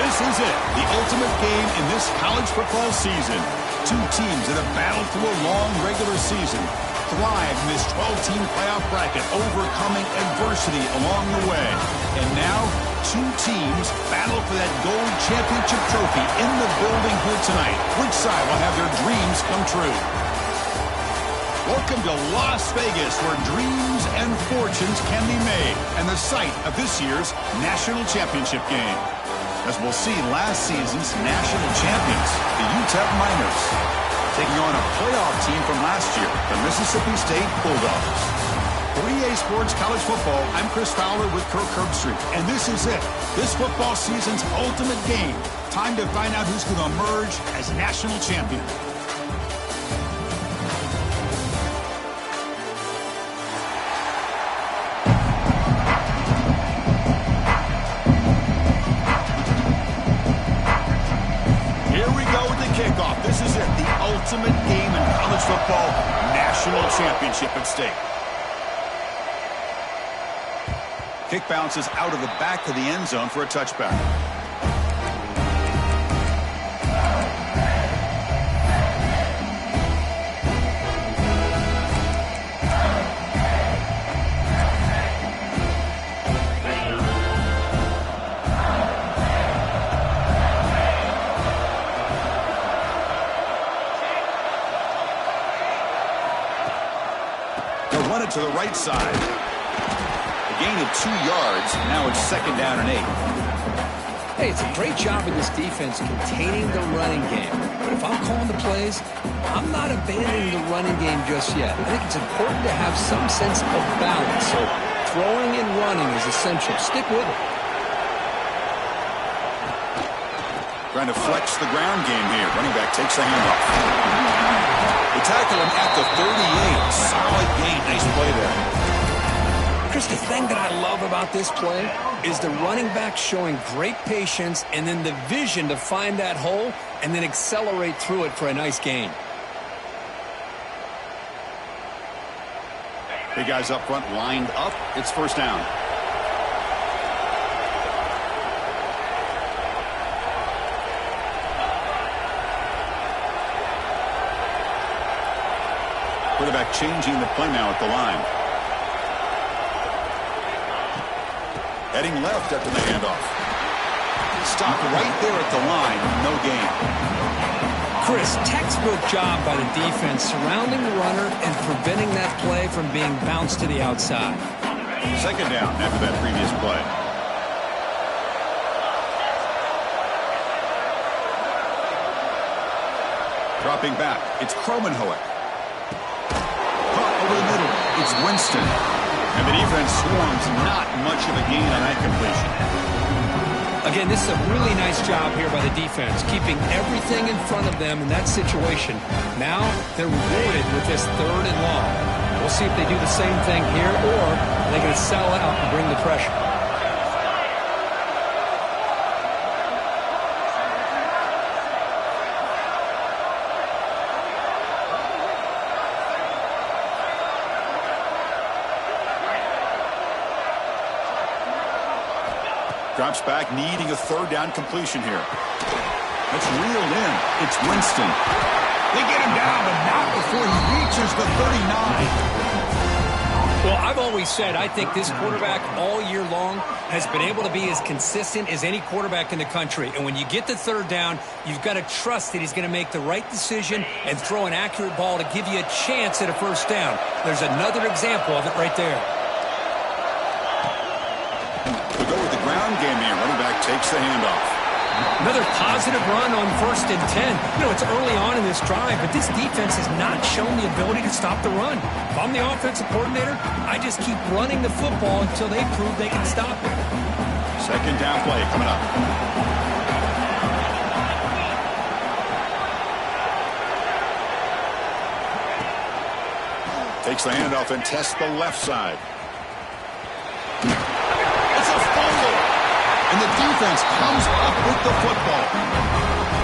This is it, the ultimate game in this college football season. Two teams that have battled through a long regular season, thrived in this 12-team playoff bracket, overcoming adversity along the way. And now, two teams battle for that gold championship trophy in the building here tonight. Which side will have their dreams come true? Welcome to Las Vegas, where dreams and fortunes can be made, and the site of this year's national championship game. As we'll see, last season's national champions, the UTEP Miners, taking on a playoff team from last year, the Mississippi State Bulldogs. 3A Sports College Football, I'm Chris Fowler with Kirk Herbstreit, and this is it, this football season's ultimate game. Time to find out who's going to emerge as national champion. Kickoff. This is it, the ultimate game in college football, national championship at stake. Kick bounces out of the back of the end zone for a touchback. To the right side. A gain of 2 yards. Now it's 2nd down and 8. Hey, it's a great job of this defense containing the running game. But if I'm calling the plays, I'm not abandoning the running game just yet. I think it's important to have some sense of balance. So throwing and running is essential. Stick with it. Trying to flex the ground game here. Running back takes the handoff. They tackle him at the 38. Solid gain. Nice play there. Chris, the thing that I love about this play is the running back showing great patience and then the vision to find that hole and then accelerate through it for a nice gain. Big guys up front lined up. It's 1st down. Quarterback changing the play now at the line. Heading left after the handoff. Stopped right there at the line. No gain. Chris, textbook job by the defense surrounding the runner and preventing that play from being bounced to the outside. 2nd down after that previous play. Dropping back. It's Kromenhoek. Over the middle, it's Winston. And the defense swarms, not much of a gain on that completion. Again, this is a really nice job here by the defense, keeping everything in front of them in that situation. Now they're rewarded with this 3rd and long. We'll see if they do the same thing here, or are they going to sell out and bring the pressure. Drops back, needing a 3rd down completion here. That's reeled in. It's Winston. They get him down, but not before he reaches the 39. Well, I've always said I think this quarterback all year long has been able to be as consistent as any quarterback in the country. And when you get the 3rd down, you've got to trust that he's going to make the right decision and throw an accurate ball to give you a chance at a 1st down. There's another example of it right there. Ground game here. Running back takes the handoff. Another positive run on 1st and 10. You know, it's early on in this drive, but this defense has not shown the ability to stop the run. If I'm the offensive coordinator, I just keep running the football until they prove they can stop it. 2nd down play coming up. Takes the handoff and tests the left side. And the defense comes up with the football.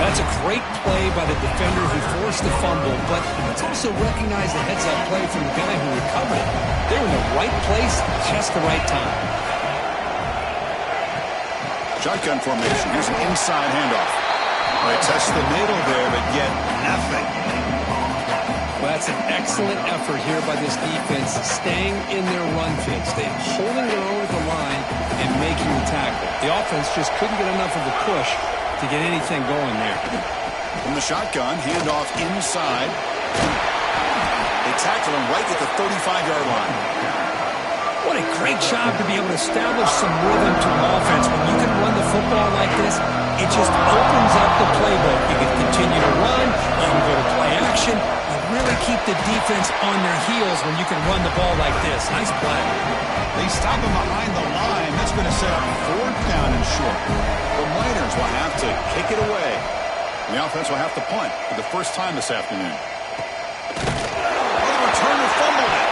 That's a great play by the defender who forced the fumble, but let's also recognize the heads-up play from the guy who recovered it. They were in the right place, just the right time. Shotgun formation. Here's an inside handoff. They test the middle there, but get nothing. Well, that's an excellent effort here by this defense, staying in their run fits. They're holding their own at the line and making the tackle. The offense just couldn't get enough of a push to get anything going there. From the shotgun, handoff inside. They tackle him right at the 35-yard line. What a great job to be able to establish some rhythm to an offense. When you can run the football like this, it just opens up the playbook. You can continue to run, you can go to play action. You really keep the defense on their heels when you can run the ball like this. Nice play. They stop him behind the line. That's going to set up 4th down and short. The Miners will have to kick it away. The offense will have to punt for the first time this afternoon. They return to fumble it.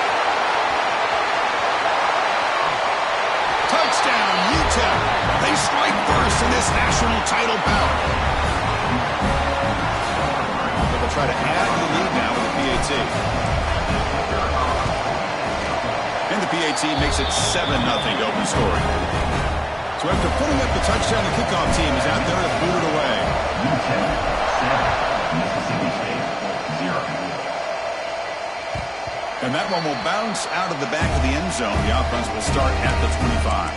Touchdown, UTEP. They strike first in this national title bout. They'll try to add to the lead now with the PAT. And the PAT makes it 7-0 to open scoring. So after putting up the touchdown, the kickoff team is out there to boot it away. UTEP 7, Mississippi State 0. And that one will bounce out of the back of the end zone. The offense will start at the 25.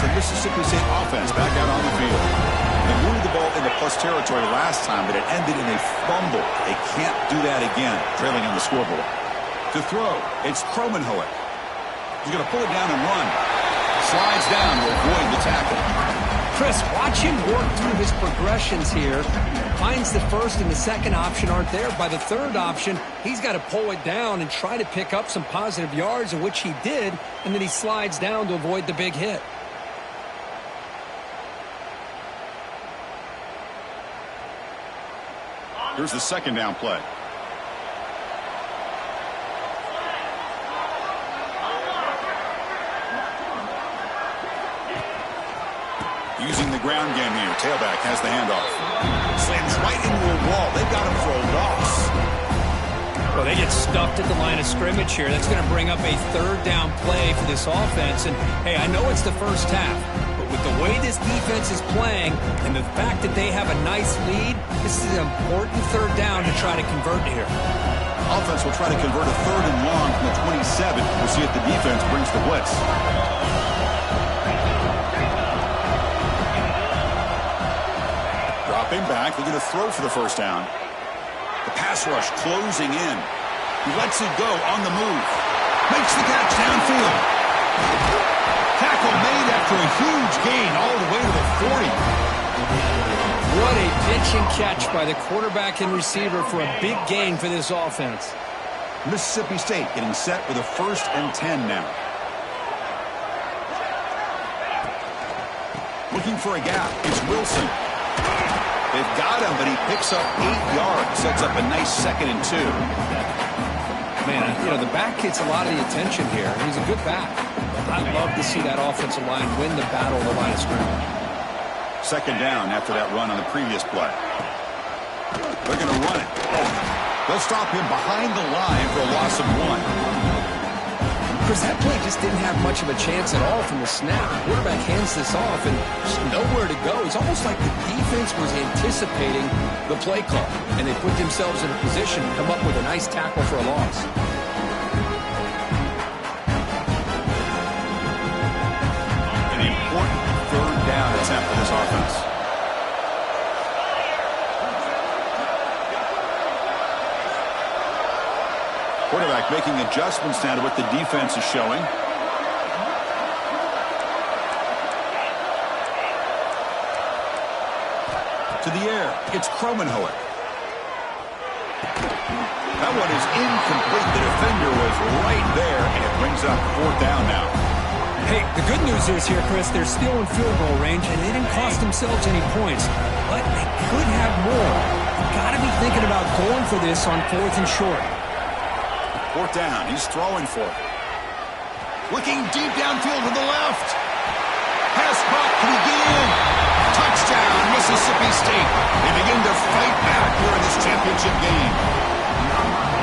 The Mississippi State offense back out on the field. They moved the ball into plus territory last time, but it ended in a fumble. They can't do that again, trailing on the scoreboard. To throw, it's Cromenhoek. He's going to pull it down and run. Slides down to avoid the tackle. Chris, watch him work through his progressions here. Finds the first and the second option aren't there. By the third option, he's got to pull it down and try to pick up some positive yards, in which he did, and then he slides down to avoid the big hit. Here's the 2nd down play. Using the ground game here. Tailback has the handoff. Slams right into a wall. They've got him for a loss. Well, they get stuffed at the line of scrimmage here. That's going to bring up a 3rd down play for this offense. And, hey, I know it's the first half, but with the way this defense is playing and the fact that they have a nice lead, this is an important 3rd down to try to convert here. Offense will try to convert a 3rd and long from the 27. We'll see if the defense brings the blitz. Dropping back, looking to throw for the 1st down. The pass rush closing in. He lets it go on the move. Makes the catch downfield. Tackle made after a huge gain all the way to the 40. What a pitch and catch by the quarterback and receiver for a big gain for this offense. Mississippi State getting set with a 1st and 10 now. Looking for a gap. It's Wilson. They've got him, but he picks up 8 yards. Sets up a nice 2nd and 2. Man, you know, the back gets a lot of the attention here. He's a good back. I'd love to see that offensive line win the battle of the line of scrimmage. 2nd down after that run on the previous play. They're going to run it. They'll stop him behind the line for a loss of 1. Chris, that play just didn't have much of a chance at all from the snap. The quarterback hands this off and just nowhere to go. It's almost like the defense was anticipating the play call, and they put themselves in a position to come up with a nice tackle for a loss. An important 3rd down attempt for this offense. Quarterback making adjustments now to what the defense is showing. To the air, it's Cromenhoek. That one is incomplete. The defender was right there, and it brings up 4th down now. Hey, the good news is here, Chris, they're still in field goal range, and they didn't cost themselves any points, but they could have more. Got to be thinking about going for this on 4th and short. 4th down. He's throwing for it. Looking deep downfield to the left. Pass caught. Can he get in? Touchdown, Mississippi State. They begin to fight back here in this championship game.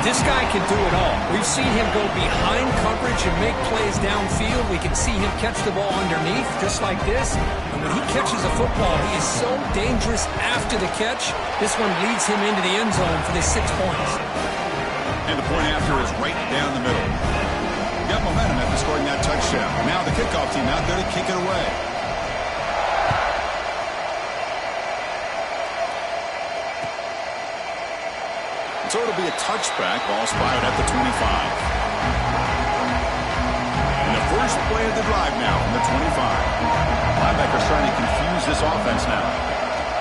This guy can do it all. We've seen him go behind coverage and make plays downfield. We can see him catch the ball underneath, just like this. And when he catches a football, he is so dangerous after the catch. This one leads him into the end zone for the 6 points. And the point after is right down the middle. Got momentum after scoring that touchdown. Now the kickoff team out there to kick it away. So it'll be a touchback. Ball spotted at the 25. And the first play of the drive now from the 25. Linebackers trying to confuse this offense now.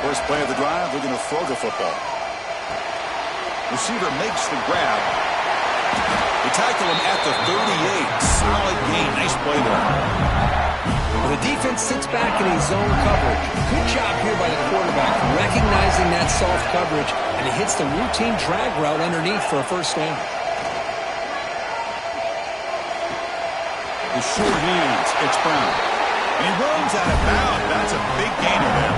First play of the drive, they're going to throw the football. Receiver makes the grab. They tackle him at the 38. Solid gain. Nice play there. The defense sits back in his zone coverage. Good job here by the quarterback, recognizing that soft coverage, and he hits the routine drag route underneath for a first down. The short hands. It's Brown. And he runs out of bounds. That's a big gainer there.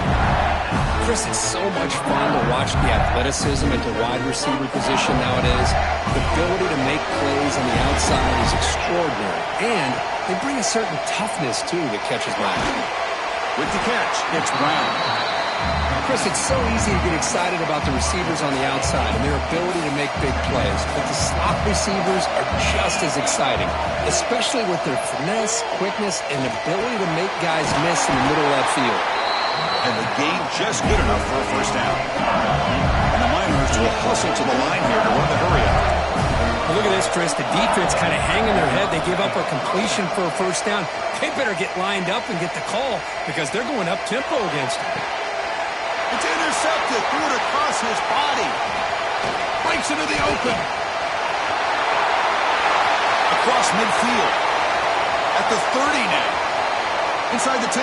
Chris, it's so much fun to watch the athleticism at the wide receiver position nowadays. The ability to make plays on the outside is extraordinary. And they bring a certain toughness, too, that catches my eye. With the catch, it's Brown. Chris, it's so easy to get excited about the receivers on the outside and their ability to make big plays. But the slot receivers are just as exciting, especially with their finesse, quickness, and ability to make guys miss in the middle of that field. And the game just good enough for a first down. And the Miners will hustle to the line here to run the hurry up. Well, look at this, Chris. The defense kind of hanging their head. They give up a completion for a first down. They better get lined up and get the call because they're going up tempo against him. It's intercepted. Threw it across his body. Breaks into the open. Across midfield. At the 30 now. Inside the 10.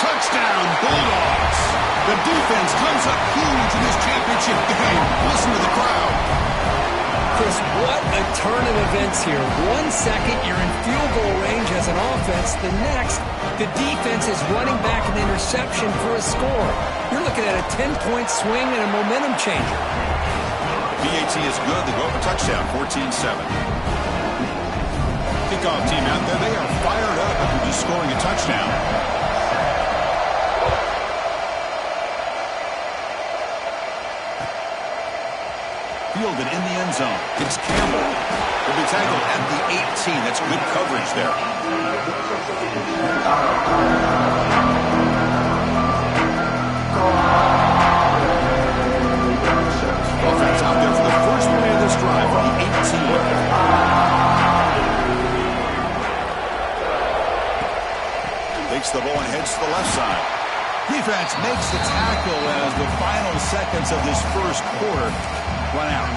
Touchdown, Bulldogs. The defense comes up huge in this championship game. Listen to the crowd. Chris, what a turn of events here. 1 second, you're in field goal range as an offense. The next, the defense is running back an interception for a score. You're looking at a 10-point swing and a momentum changer. BAT is good. They go for touchdown, 14-7. Kickoff team out there. They are fired up after just scoring a touchdown. Fielded in the end zone. It's Campbell. He'll be tackled at the 18. That's good coverage there. Offense out there for the first play of this drive from the 18. Takes the ball and heads to the left side. Defense makes the tackle as the final seconds of this first quarter run out.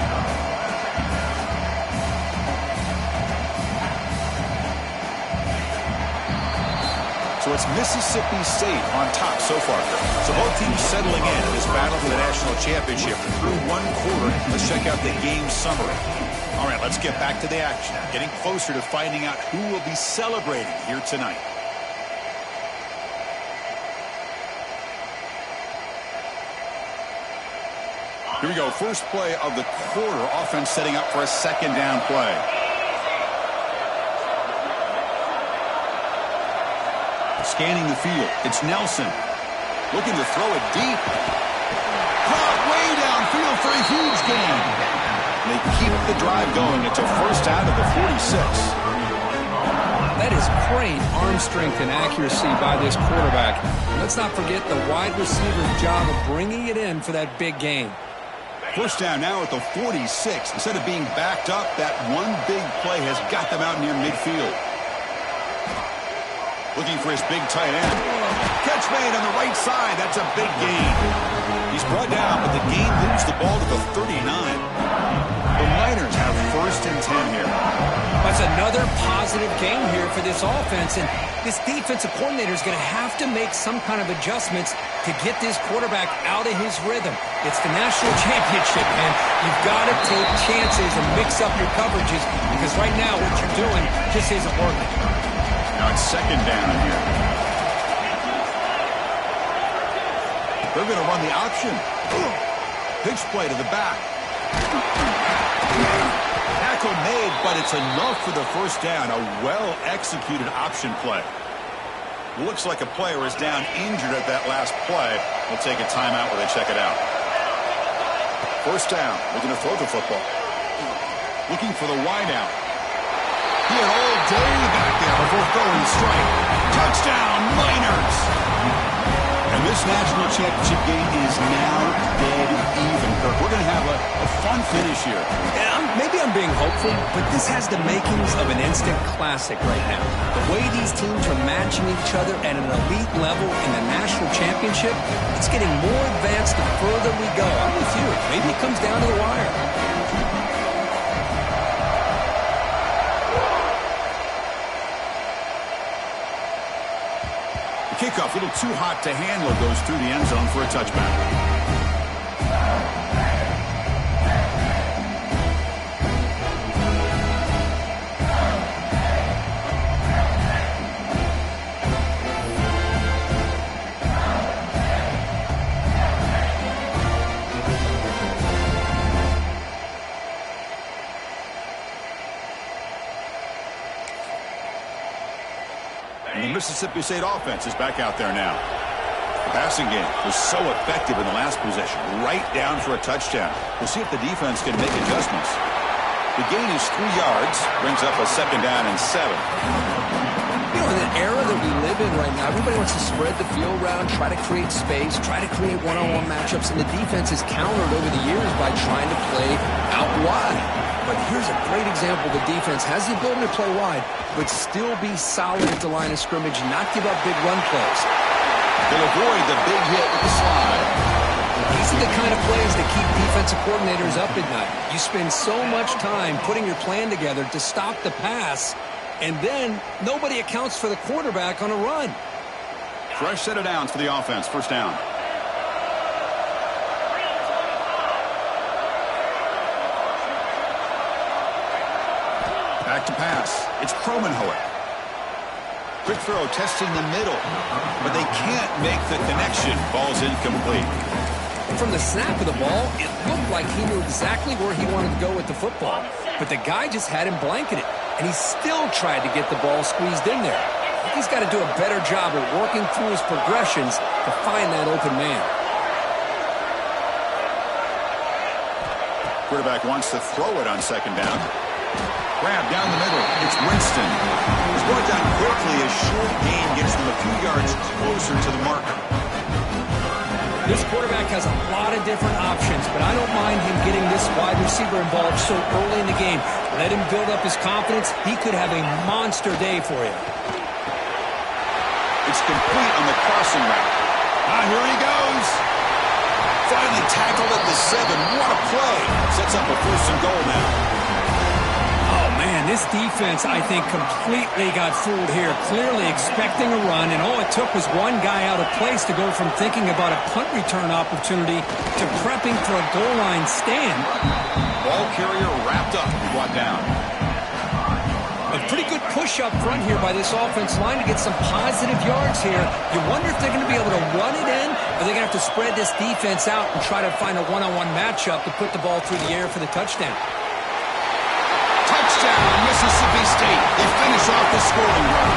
So it's Mississippi State on top so far. So both teams settling in this battle for the national championship through one quarter. Let's check out the game summary. All right, let's get back to the action. Getting closer to finding out who will be celebrating here tonight. Here we go. First play of the quarter. Offense setting up for a second down play. Scanning the field. It's Nelson. Looking to throw it deep. Caught way downfield for a huge gain. They keep the drive going. It's a first down at the 46. That is great arm strength and accuracy by this quarterback. Let's not forget the wide receiver's job of bringing it in for that big gain. First down now at the 46. Instead of being backed up, that one big play has got them out near midfield. Looking for his big tight end. Catch made on the right side. That's a big gain. He's brought down, but the gain moves the ball to the 39. The Miners have first and 10 here. That's another positive game here for this offense, and this defensive coordinator is going to have to make some kind of adjustments to get this quarterback out of his rhythm. It's the national championship, man. You've got to take chances and mix up your coverages because right now what you're doing just isn't working. Now it's second down here. They're going to run the option. Pitch play to the back. Tackle made, but it's enough for the first down. A well-executed option play. Looks like a player is down injured at that last play. We'll take a timeout where they check it out. First down. They're going to throw the football. Looking for the wideout. He had all day back there before throwing the strike. Touchdown, Miners! And this national championship game is now dead even, Kirk. We're going to have a fun finish here. Yeah, maybe I'm being hopeful, but this has the makings of an instant classic right now. The way these teams are matching each other at an elite level in the national championship, it's getting more advanced the further we go. I'm with you. Maybe it comes down to the wire. Kickoff, a little too hot to handle, goes through the end zone for a touchback. Mississippi State offense is back out there now. The passing game was so effective in the last possession, right down for a touchdown. We'll see if the defense can make adjustments. The gain is 3 yards, brings up a 2nd down and 7. You know, in the era that we live in right now, everybody wants to spread the field around, try to create space, try to create one-on-one matchups, and the defense is countered over the years by trying to play out wide. But here's a great example. The defense has the ability to play wide, but still be solid at the line of scrimmage, not give up big run plays. They'll avoid the big hit with the slide. These are the kind of plays that keep defensive coordinators up at night. You spend so much time putting your plan together to stop the pass, and then nobody accounts for the quarterback on a run. Fresh set of downs for the offense. First down. Back to pass. It's Kromenhoek. Quick throw testing the middle, but they can't make the connection. Ball's incomplete. From the snap of the ball, it looked like he knew exactly where he wanted to go with the football, but the guy just had him blanketed, and he still tried to get the ball squeezed in there. I think he's got to do a better job of working through his progressions to find that open man. Quarterback wants to throw it on 2nd down. Grab down the middle. It's Winston. He's going down quickly. A short gain gets them a few yards closer to the marker. This quarterback has a lot of different options, but I don't mind him getting this wide receiver involved so early in the game. Let him build up his confidence. He could have a monster day for you. It's complete on the crossing route. Here he goes. Finally tackled at the 7. What a play. Sets up a 1st and goal now. Man, this defense, I think, completely got fooled here, clearly expecting a run, and all it took was one guy out of place to go from thinking about a punt return opportunity to prepping for a goal line stand. Ball carrier wrapped up and brought down. A pretty good push up front here by this offense line to get some positive yards here. You wonder if they're going to be able to run it in, or they're going to have to spread this defense out and try to find a one-on-one matchup to put the ball through the air for the touchdown. Touchdown, Mississippi State. They finish off the scoring run.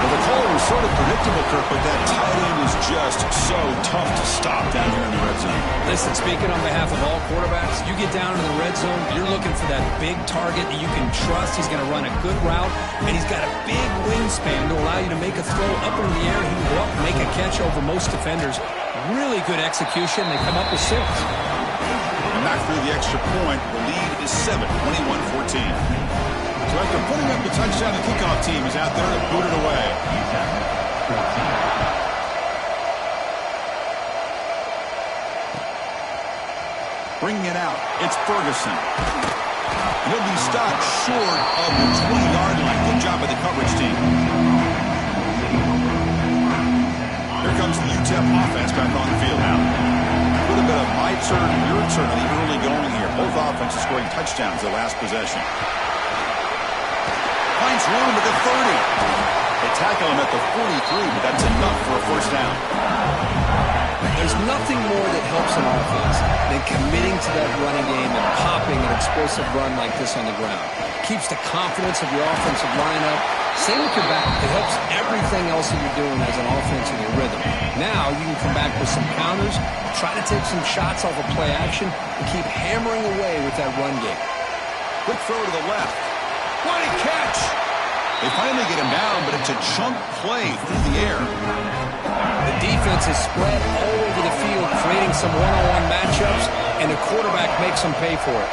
Well, the call was sort of predictable, Kirk, but that tight end is just so tough to stop down here in the red zone. Listen, speaking on behalf of all quarterbacks, you get down in the red zone, you're looking for that big target that you can trust. He's going to run a good route, and he's got a big wingspan to allow you to make a throw up in the air. He can go up and make a catch over most defenders. Really good execution. They come up with 6. Back through the extra point, the lead is 7, 21-14. So after putting up the touchdown, the kickoff team is out there to boot it away. Bringing it out, it's Ferguson. He'll be stopped short of the 20-yard line. Good job by the coverage team. Here comes the UTEP offense back on the field now. A little bit of my turn, your turn in the early going here. Both offenses scoring touchdowns the last possession. Finds room at the 30. They tackle him at the 43, but that's enough for a 1st down. There's nothing more that helps an offense than committing to that running game and popping an explosive run like this on the ground. Keeps the confidence of your offensive lineup. Same with your back. It helps everything else that you're doing as an offense in your rhythm. Now you can come back with some counters, try to take some shots off of play action, and keep hammering away with that run game. Quick throw to the left. What a catch! They finally get him down, but it's a chunk play through the air. The defense is spread all over the field, creating some one-on-one matchups, and the quarterback makes them pay for it.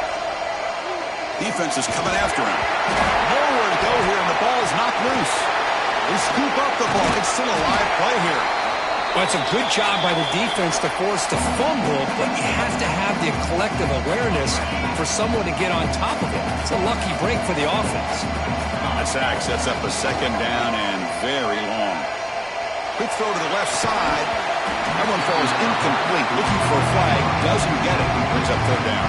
Defense is coming after him. Nowhere to go here, and the ball is knocked loose. They scoop up the ball. It's still a live play here. Well, it's a good job by the defense to force the fumble, but you have to have the collective awareness for someone to get on top of it. It's a lucky break for the offense. That sack sets up a second down and very long. Quick throw to the left side. That one falls incomplete. Looking for a flag. Doesn't get it. Brings up third down.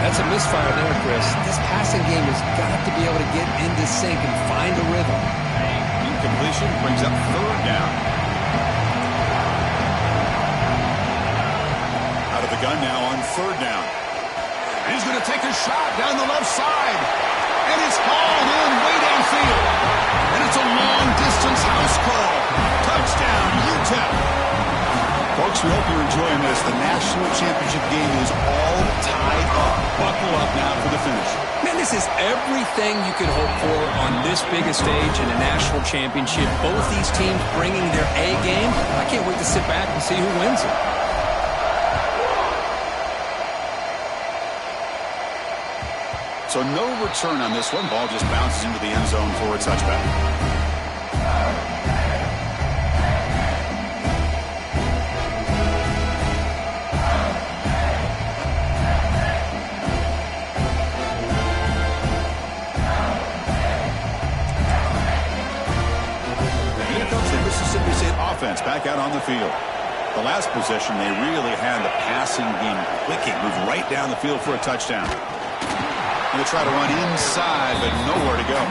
That's a misfire there, Chris. This passing game has got to be able to get into sync and find a rhythm. Incompletion brings up third down. Out of the gun now on third down. And he's going to take a shot down the left side. And it's hauled in way downfield. And it's a long-distance house call. Touchdown, UTEP. Folks, we hope you're enjoying this. The national championship game is all tied up. Buckle up now for the finish. Man, this is everything you could hope for on this biggest stage in a national championship. Both these teams bringing their A game. I can't wait to sit back and see who wins it. So no return on this one. Ball just bounces into the end zone for a touchback. Here comes the Mississippi State offense back out on the field. The last possession, they really had the passing game clicking. Moved right down the field for a touchdown. Going to try to run inside, but nowhere to go.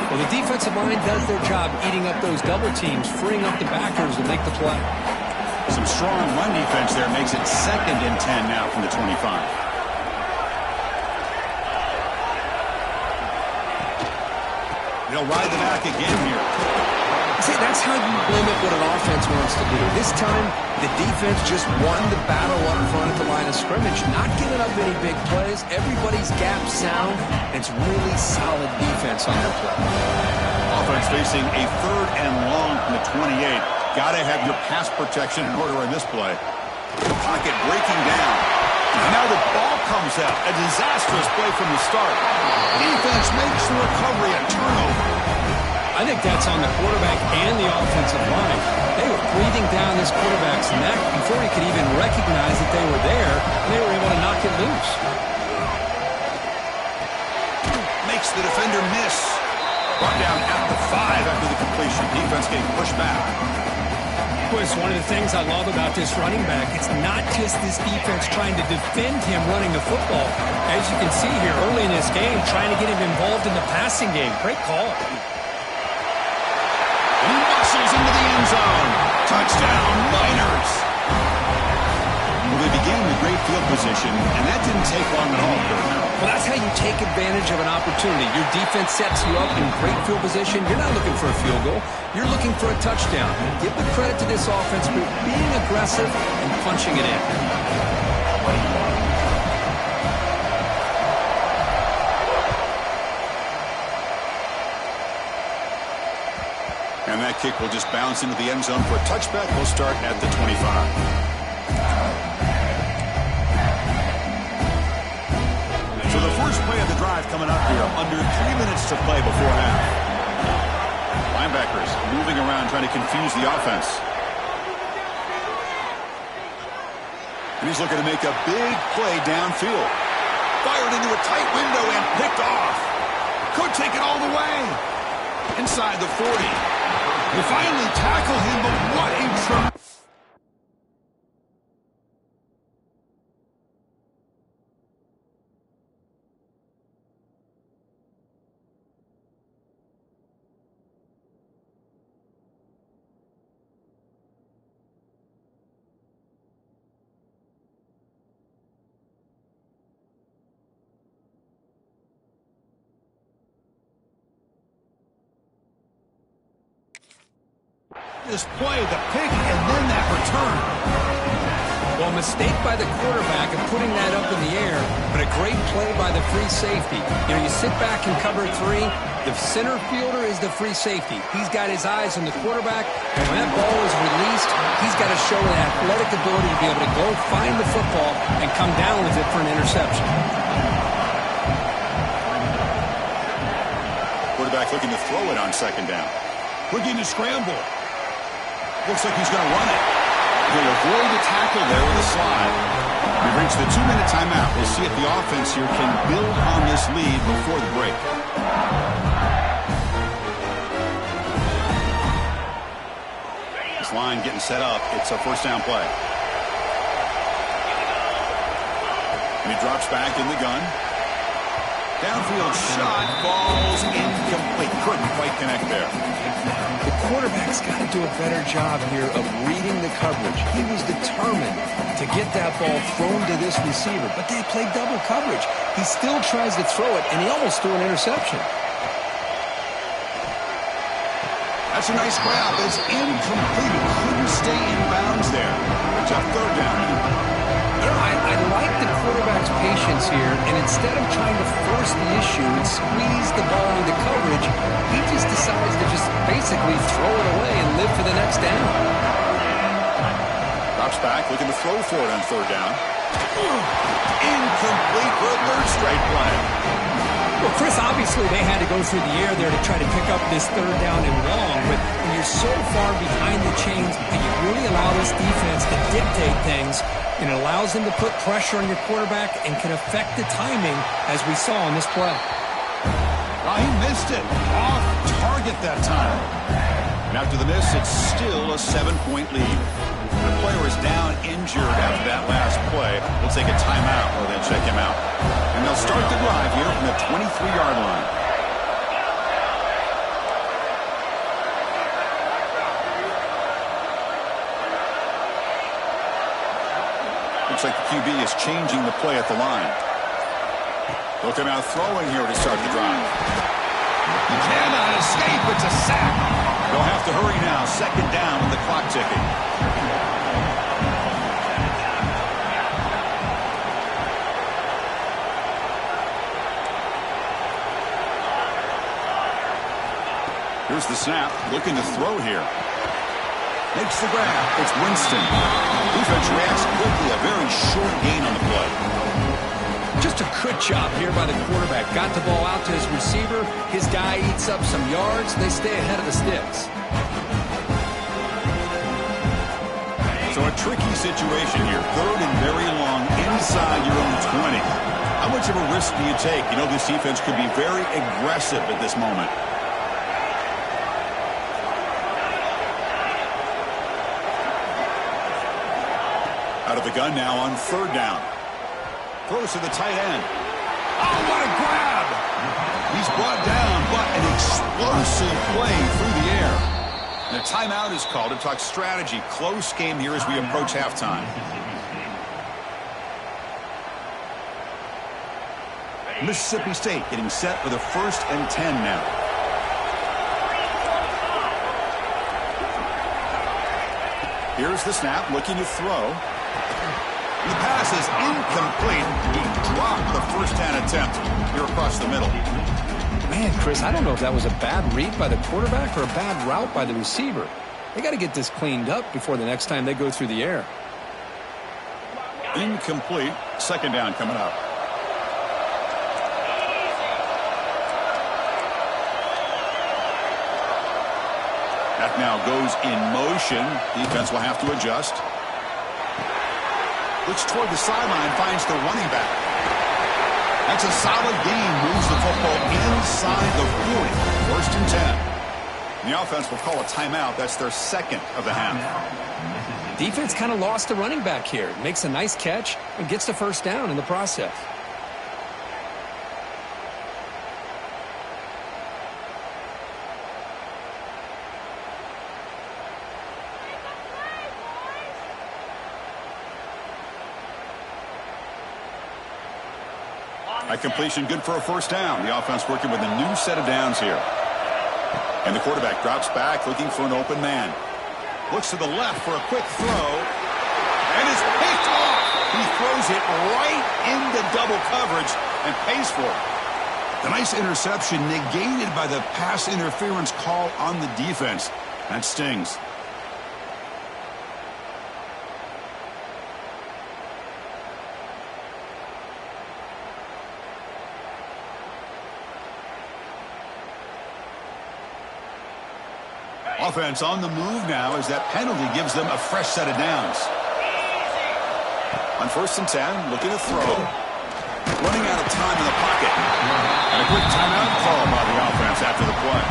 Well, the defensive line does their job eating up those double teams, freeing up the backers to make the play. Some strong run defense there makes it 2nd and 10 now from the 25. They'll ride the back again here. See, that's how you limit what an offense wants to do. This time, the defense just won the battle up front at the line of scrimmage, not giving up any big plays. Everybody's gap sound, and it's really solid defense on their play. Offense facing a 3rd and long from the 28. Got to have your pass protection in order in this play. Pocket breaking down. And now the ball comes out. A disastrous play from the start. Defense makes the recovery a turnover. I think that's on the quarterback and the offensive line. They were breathing down this quarterback's neck before he could even recognize that they were there, and they were able to knock it loose. Makes the defender miss. Brought down at the 5 after the completion. Defense getting pushed back. Chris, one of the things I love about this running back, it's not just this defense trying to defend him running the football. As you can see here early in this game, trying to get him involved in the passing game. Great call. He muscles into the end zone. Touchdown, Miners. Well, they began with great field position, and that didn't take long at all. Well, that's how you take advantage of an opportunity. Your defense sets you up in great field position. You're not looking for a field goal. You're looking for a touchdown. Give the credit to this offense for being aggressive and punching it in. And that kick will just bounce into the end zone for a touchback. We'll start at the 25. So the first play of the drive coming up here. Under 3 minutes to play before half. Linebackers moving around trying to confuse the offense. And he's looking to make a big play downfield. Fired into a tight window and picked off. Could take it all the way. Inside the 40. They finally tackle him, but what a tremendous... this play, the pick, and then that return. Well, a mistake by the quarterback of putting that up in the air, but a great play by the free safety. You know, you sit back and cover 3. The center fielder is the free safety. He's got his eyes on the quarterback, and when that ball is released, he's got to show an athletic ability to be able to go find the football and come down with it for an interception. Quarterback looking to throw it on second down. Looking to scramble. Looks like he's going to run it. He'll avoid the tackle there with a slide. We've reached the 2-minute timeout. We'll see if the offense here can build on this lead before the break. This line getting set up. It's a first down play. And he drops back in the gun. Downfield shot falls incomplete. Couldn't quite connect there. The quarterback's got to do a better job here of reading the coverage. He was determined to get that ball thrown to this receiver, but they played double coverage. He still tries to throw it, and he almost threw an interception. That's a nice grab. It's incomplete. Couldn't stay in bounds there. It's a third down. You know, I like the quarterback's patience here, and instead of trying to force the issue and squeeze the ball into coverage, he just decides to just basically throw it away and live for the next down. Drops back, looking to throw for it on third down. Incomplete for a third straight play. Well, Chris, obviously they had to go through the air there to try to pick up this third down and long, but when you're so far behind the chains and you really allow this defense to dictate things, and it allows them to put pressure on your quarterback and can affect the timing, as we saw on this play. Oh, he missed it. Off target that time. And after the miss, it's still a 7-point lead. The player is down injured after that last play. We'll take a timeout or then check him out. And they'll start the drive here from the 23-yard line. Looks like the QB is changing the play at the line. They'll come out throwing here to start the drive. He cannot escape. It's a sack. They'll have to hurry now. Second down with the clock ticking. Here's the snap. Looking to throw here. Makes the grab. It's Winston. Defense reacts quickly. A very short gain on the play. Just a good job here by the quarterback. Got the ball out to his receiver. His guy eats up some yards. They stay ahead of the sticks. So a tricky situation here. Third and very long inside your own 20. How much of a risk do you take? You know, this defense could be very aggressive at this moment. Out of the gun now on third down. Throws to the tight end. Oh, what a grab! He's brought down, but an explosive play through the air. And a timeout is called to talk strategy. Close game here as we approach halftime. Mississippi State getting set for the 1st and 10 now. Here's the snap, looking to throw. The pass is incomplete. He dropped the first down attempt here across the middle. Man, Chris, I don't know if that was a bad read by the quarterback or a bad route by the receiver. They got to get this cleaned up before the next time they go through the air. Incomplete. Second down coming up. That now goes in motion. Defense will have to adjust. Looks toward the sideline, finds the running back. That's a solid gain. Moves the football inside the 40. 1st and 10. The offense will call a timeout. That's their second of the half. Defense kind of lost the running back here. Makes a nice catch and gets the first down in the process. By completion, good for a first down. The offense working with a new set of downs here. And the quarterback drops back, looking for an open man. Looks to the left for a quick throw. And it's picked off. He throws it right into double coverage and pays for it. The nice interception negated by the pass interference call on the defense. That stings. Offense on the move now as that penalty gives them a fresh set of downs. On 1st and 10, looking to throw. Running out of time in the pocket. And a quick timeout call by the offense after the play.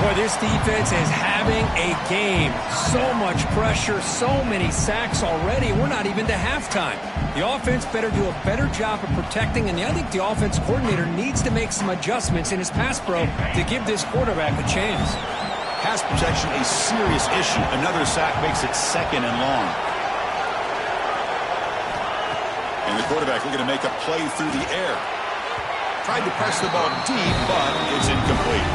Boy, this defense is having a game. So much pressure, so many sacks already. We're not even to halftime. The offense better do a better job of protecting, and I think the offense coordinator needs to make some adjustments in his pass pro to give this quarterback a chance. Pass protection a serious issue. Another sack makes it 2nd and long. And the quarterback looking to make a play through the air. Tried to press the ball deep, but it's incomplete.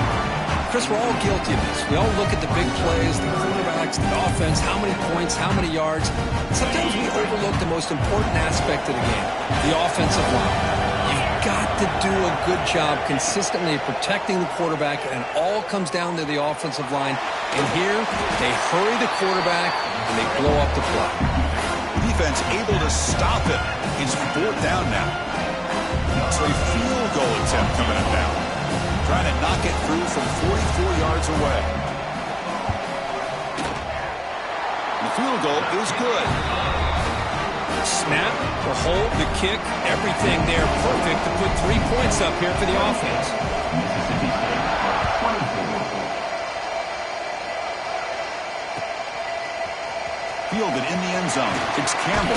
Chris, we're all guilty of this. We all look at the big plays, the quarterbacks, the offense, how many points, how many yards. Sometimes we overlook the most important aspect of the game, the offensive line. You've got to do a good job consistently of protecting the quarterback, and it all comes down to the offensive line. And here, they hurry the quarterback, and they blow up the play. Defense able to stop it. It's 4th down now. So a field goal attempt coming up now. Trying to knock it through from 44 yards away. The field goal is good. Snap, the hold, the kick, everything there perfect to put 3 points up here for the offense. Fielded in the end zone. It's Campbell.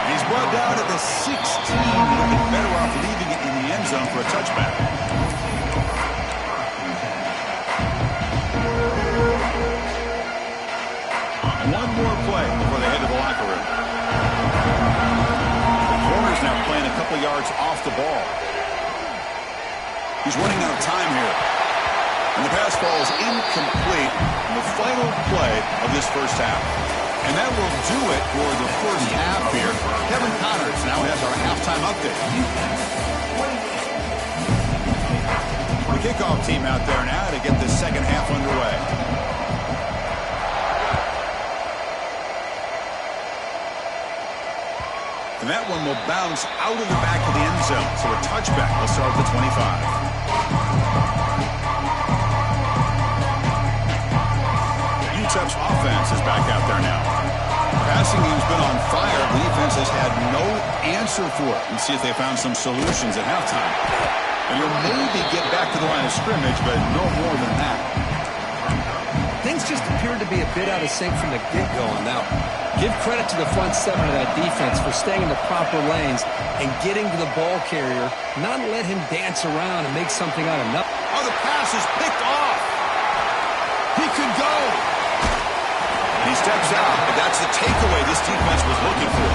He's brought down at the 16. Looking better off leaving it in the end zone for a touchback. One more play before they head to the locker room. The corner's now playing a couple yards off the ball. He's running out of time here. And the pass falls incomplete in the final play of this first half. And that will do it for the first half here. Kevin Connors now has our halftime update. The kickoff team out there now to get the second half underway. And that one will bounce out of the back of the end zone. So a touchback. Let's start at the 25. UTEP's offense is back out there now. Passing game's been on fire. The defense has had no answer for it. And see if they found some solutions at halftime. And you'll maybe get back to the line of scrimmage, but no more than that. Things just appeared to be a bit out of sync from the get-go on that one. Give credit to the front 7 of that defense for staying in the proper lanes and getting to the ball carrier, not let him dance around and make something out of nothing. Oh, the pass is picked off. He could go. And he steps out, but that's the takeaway this defense was looking for.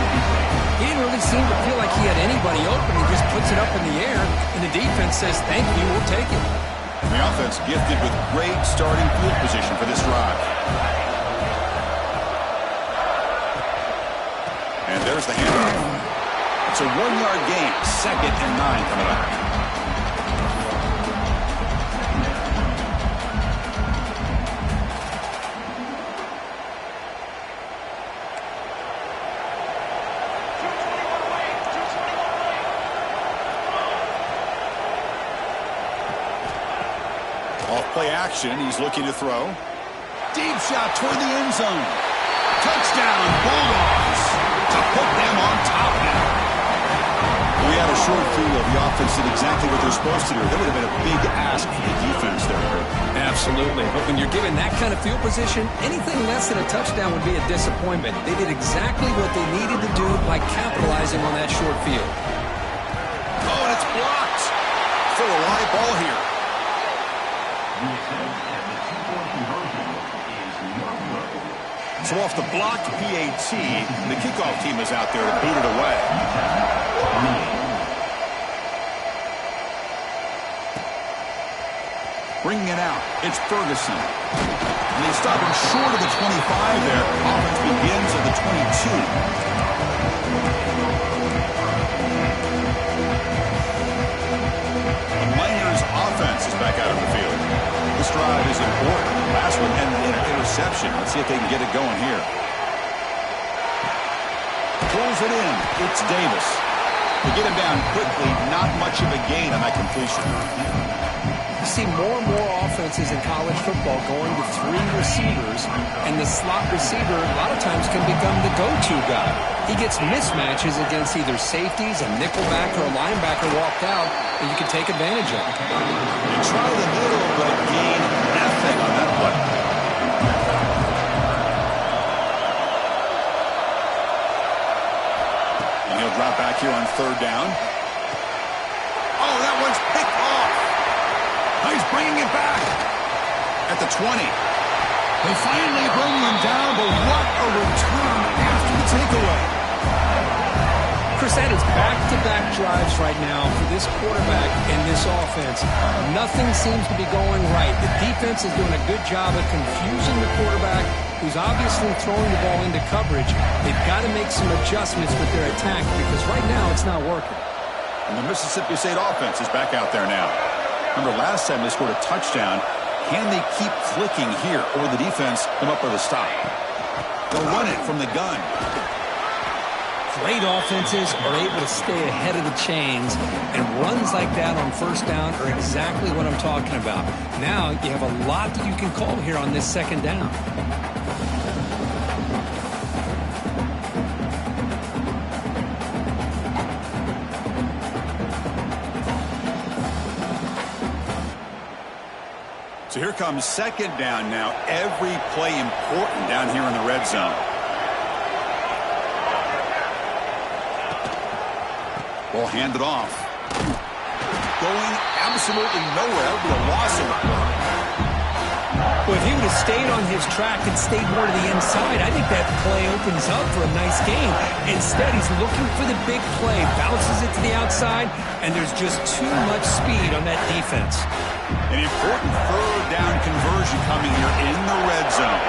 He didn't really seem to feel like he had anybody open. He just puts it up in the air, and the defense says, thank you, we'll take it. And the offense gifted with great starting field position for this drive. And there's the handoff. It's a 1-yard gain. 2nd and 9 coming up. Off play action. He's looking to throw. Deep shot toward the end zone. Touchdown, Bulldogs. To put them on top now. We had a short field of the offense did exactly what they're supposed to do. That would have been a big ask for the defense there, Kurt. Absolutely. But when you're given that kind of field position, anything less than a touchdown would be a disappointment. They did exactly what they needed to do by capitalizing on that short field. Oh, and it's blocked. For a live ball here. So off the blocked PAT, the kickoff team is out there to boot it away. Bringing it out, it's Ferguson. And they stop him short of the 25 there. Offense begins at the 22. Offense is back out on the field. This drive is important. Last one ended in an interception. Let's see if they can get it going here. Pulls it in. It's Davis. They get him down quickly. Not much of a gain on that completion. You see more and more offenses in college football going to 3 receivers, and the slot receiver a lot of times can become the go-to guy. He gets mismatches against either safeties, a nickelback, or a linebacker walked out, and you can take advantage of it. They try the middle, but gain nothing on that play. And he'll drop back here on 3rd down. Oh, that one's picked off. He's bringing it back at the 20. They finally bring him down, but what a return after the takeaway. Chris, that is back-to-back drives right now for this quarterback and this offense. Nothing seems to be going right. The defense is doing a good job of confusing the quarterback, who's obviously throwing the ball into coverage. They've got to make some adjustments with their attack because right now it's not working. And the Mississippi State offense is back out there now. Remember, last time they scored a touchdown. Can they keep clicking here, or the defense come up with a stop? They'll run it from the gun. Great offenses are able to stay ahead of the chains, and runs like that on 1st down are exactly what I'm talking about. Now you have a lot that you can call here on this 2nd down. So here comes 2nd down now. Every play important down here in the red zone. Ball handed off. Going absolutely nowhere. That would be a loss of it. Well, if he would have stayed on his track and stayed more to the inside, I think that play opens up for a nice game. Instead, he's looking for the big play, bounces it to the outside, and there's just too much speed on that defense. An important 3rd down conversion coming here in the red zone.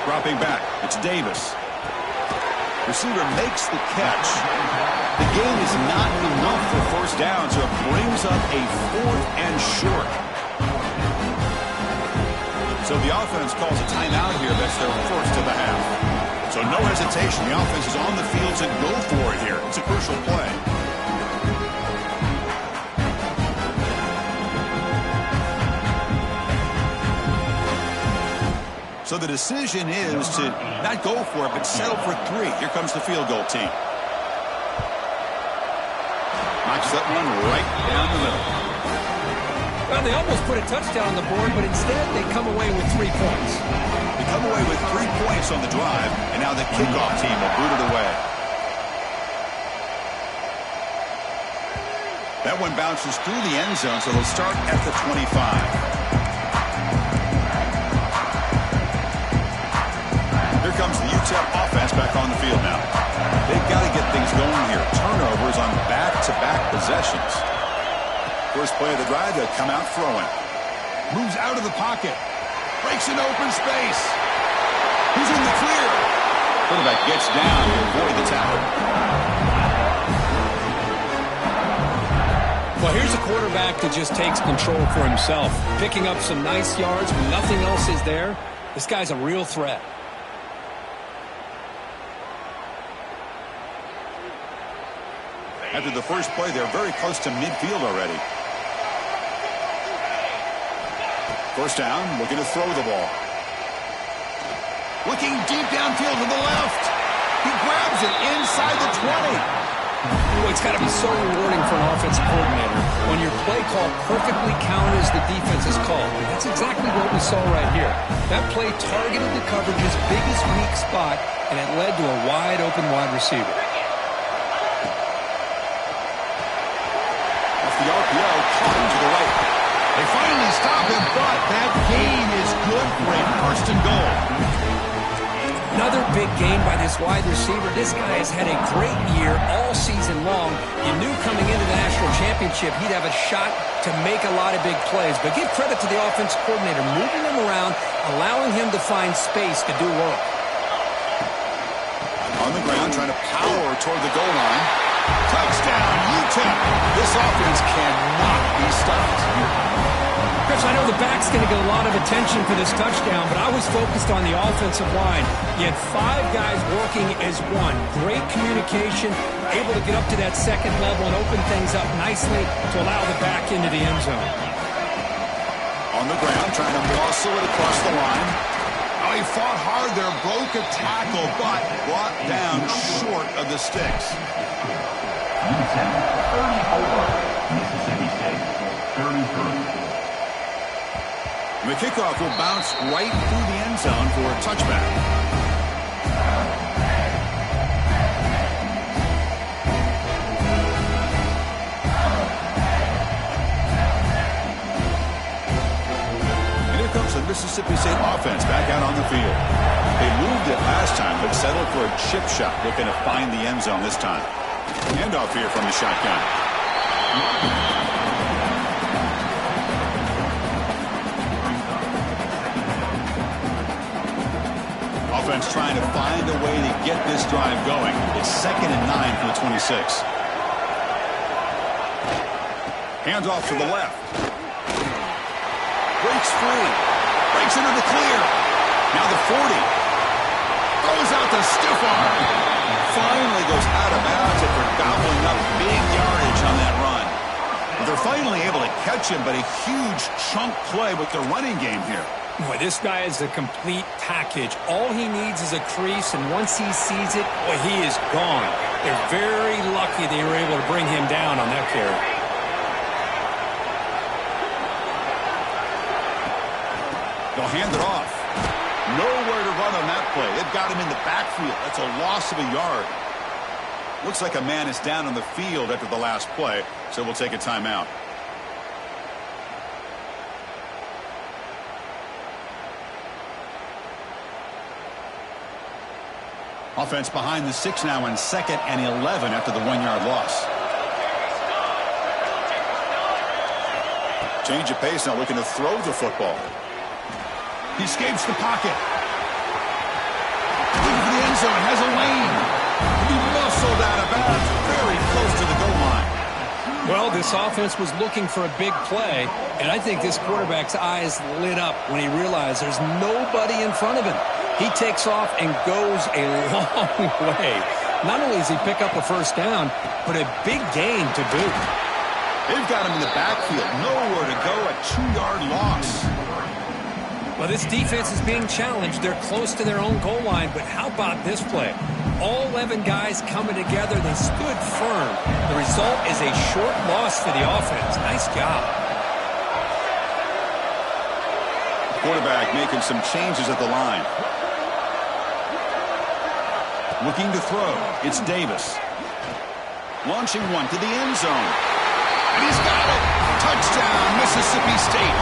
Dropping back, it's Davis. Receiver makes the catch. The gain is not enough for 1st down, so it brings up a 4th and short. So the offense calls a timeout here. That's their 1st of the half. So no hesitation. The offense is on the field to go for it here. It's a crucial play. So the decision is to not go for it, but settle for 3. Here comes the field goal team. Knocks that one right down the middle. Well, they almost put a touchdown on the board, but instead they come away with 3 points. They come away with 3 points on the drive, and now the kickoff team will boot it away. That one bounces through the end zone, so they'll start at the 25. Here comes the UTEP offense back on the field now. They've got to get things going here. Turnovers on back-to-back possessions. First play of the drive, they'll come out throwing. Moves out of the pocket. Breaks an open space. Who's in the clear? Quarterback gets down to avoid the tackle. Well, here's a quarterback that just takes control for himself. Picking up some nice yards when nothing else is there. This guy's a real threat. After the first play, they're very close to midfield already. 1st down, looking to throw the ball. Looking deep downfield to the left. He grabs it inside the 20. Well, it's got to be so rewarding for an offensive coordinator when your play call perfectly counters the defense's call. And that's exactly what we saw right here. That play targeted the coverage's biggest weak spot, and it led to a wide-open wide receiver. The RPO caught to the right. They finally stop him, but that gain is good for a 1st and goal. Another big game by this wide receiver. This guy has had a great year all season long. You knew coming into the national championship he'd have a shot to make a lot of big plays. But give credit to the offense coordinator, moving him around, allowing him to find space to do work. On the ground, trying to power toward the goal line. Touchdown, UTEP. This offense cannot be stopped. Chris, I know the back's going to get a lot of attention for this touchdown, but I was focused on the offensive line. You had 5 guys working as one. Great communication, able to get up to that second level and open things up nicely to allow the back into the end zone. On the ground, trying to muscle it across the line. Oh, he fought hard there, broke a tackle, but brought down short of the sticks. UTEP 34, Mississippi State 33. The kickoff will bounce right through the end zone for a touchback. And here comes the Mississippi State offense back out on the field. They moved it last time, but settled for a chip shot, looking to find the end zone this time. Handoff here from the shotgun. Offense trying to find a way to get this drive going. It's 2nd and 9 from the 26. Hands off to the left. Breaks free. Breaks into the clear. Now the 40. Throws out the stiff arm. Finally goes out of bounds after gobbling up big yardage on that run. They're finally able to catch him, but a huge chunk play with the running game here. Boy, this guy is a complete package. All he needs is a crease, and once he sees it, boy, he is gone. They're very lucky they were able to bring him down on that carry. They'll hand it off. Nowhere to run on that play. They've got him in the backfield. That's a loss of a yard. Looks like a man is down on the field after the last play, so we'll take a timeout. Offense behind the 6 now in 2nd and 11 after the 1-yard loss. Change of pace now, looking to throw the football. He escapes the pocket. Looking for the end zone, has a lane. He muscled out of bounds, very close to the goal line. Well, this offense was looking for a big play, and I think this quarterback's eyes lit up when he realized there's nobody in front of him. He takes off and goes a long way. Not only does he pick up a first down, but a big gain to boot. They've got him in the backfield. Nowhere to go, a 2-yard loss. Well, this defense is being challenged. They're close to their own goal line, but how about this play? All 11 guys coming together. They stood firm. The result is a short loss for the offense. Nice job. Quarterback making some changes at the line. Looking to throw. It's Davis. Launching one to the end zone. And he's got it. Touchdown, Mississippi State.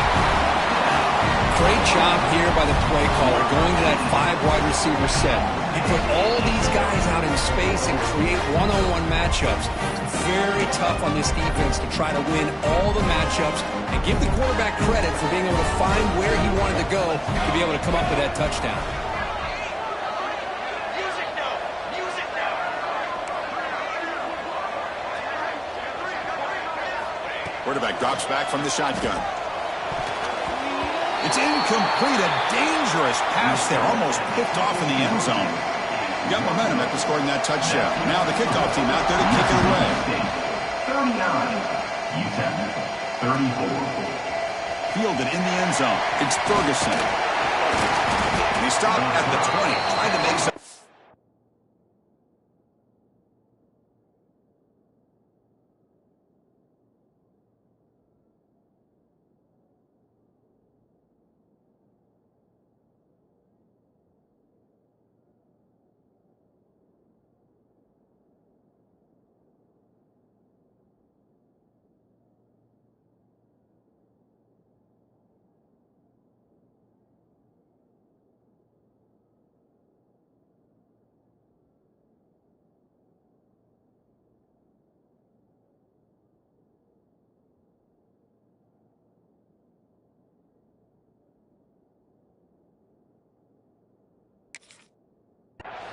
Great job here by the play caller, going to that 5 wide receiver set. He put all these guys out in space and create one-on-one matchups. It's very tough on this defense to try to win all the matchups and give the quarterback credit for being able to find where he wanted to go to be able to come up with that touchdown. Quarterback drops back from the shotgun. It's incomplete. A dangerous pass there. Almost picked off in the end zone. Got momentum after scoring that touchdown. Now the kickoff team out there to kick it away. 39. UTEP 34. Fielded in the end zone. It's Ferguson. He stopped at the 20, trying to make some.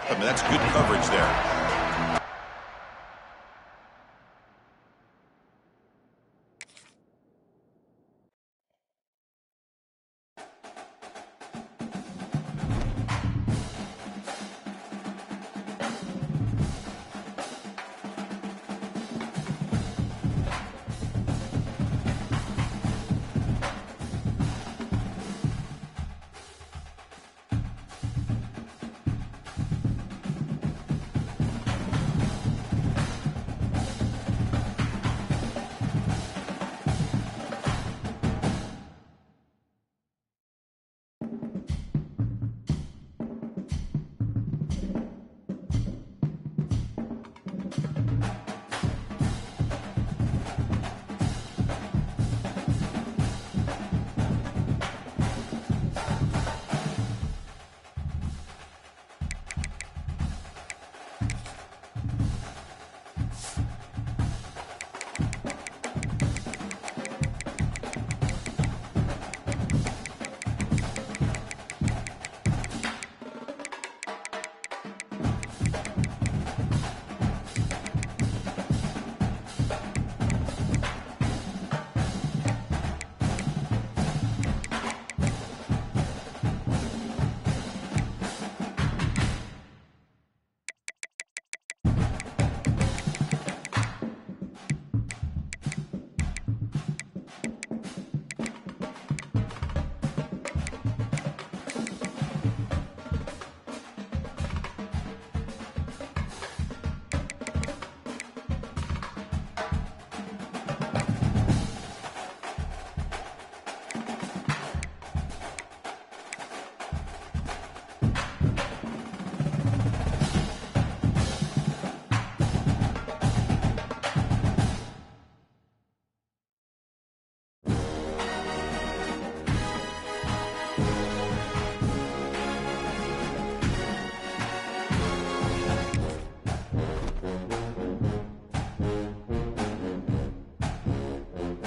I mean, that's good coverage there.